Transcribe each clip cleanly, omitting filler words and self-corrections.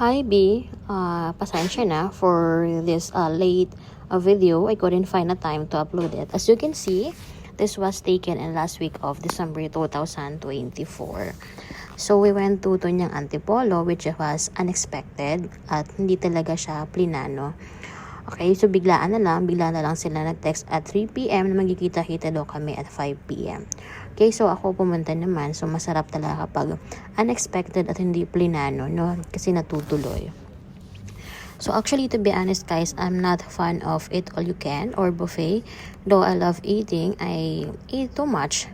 Hi B, pasensya na for this late video. I couldn't find a time to upload it. As you can see, this was taken in last week of December 2024. So we went to Tonyang Antipolo, which was unexpected at hindi talaga siya plinano. Okay, so bigla na lang sila nag-text at 3 PM na magkikita-kita daw kami at 5 PM. Okay, so ako pumunta naman. So masarap talaga kapag unexpected at hindi plinano, no? Kasi natutuloy. So actually, to be honest guys, I'm not fan of eat all you can or buffet. Though I love eating, I eat too much.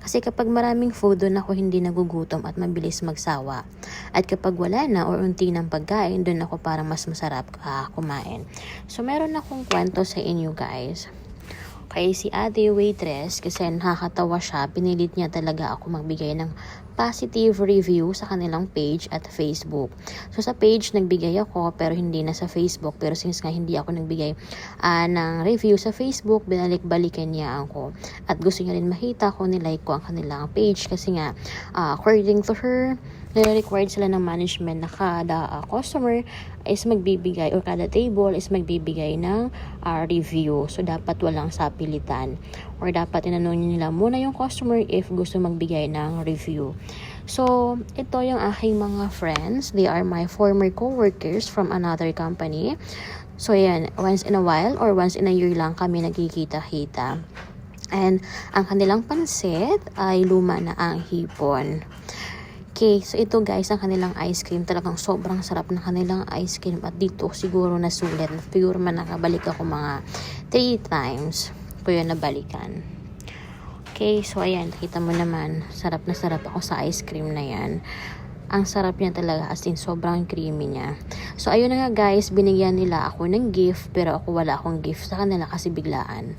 Kasi kapag maraming food, doon ako hindi nagugutom at mabilis magsawa. At kapag wala na or unti ng pagkain, doon ako parang mas masarap kumain. So meron akong kwento sa inyo guys. Kay si ate waitress, kasi nakakatawa siya, pinilit niya talaga ako magbigay ng positive review sa kanilang page at Facebook. So sa page nagbigay ako pero hindi na sa Facebook, pero since nga hindi ako nagbigay ng review sa Facebook, binalik-balikan niya ako at gusto niya rin makita ko nilike ko ang kanilang page kasi nga according to her, required sila ng management na kada customer is magbibigay or kada table is magbibigay ng review. So dapat walang sapilitan or dapat inanong nila muna yung customer if gusto magbigay ng review. So ito yung aking mga friends. They are my former co-workers from another company. So yan, once in a while or once in a year lang kami nagkikita-kita. And ang kanilang pansit ay luma na ang hipon. Okay, so ito guys, ang kanilang ice cream. Talagang sobrang sarap ng kanilang ice cream. At dito siguro nasulit. Siguro man nakabalik ako mga 3 times ko yun nabalikan. Okay, so ayan, kita mo naman. Sarap na sarap ako sa ice cream na yan. Ang sarap niya talaga, as in sobrang creamy niya. So ayun na nga guys, binigyan nila ako ng gift. Pero ako wala akong gift sa kanila kasi biglaan.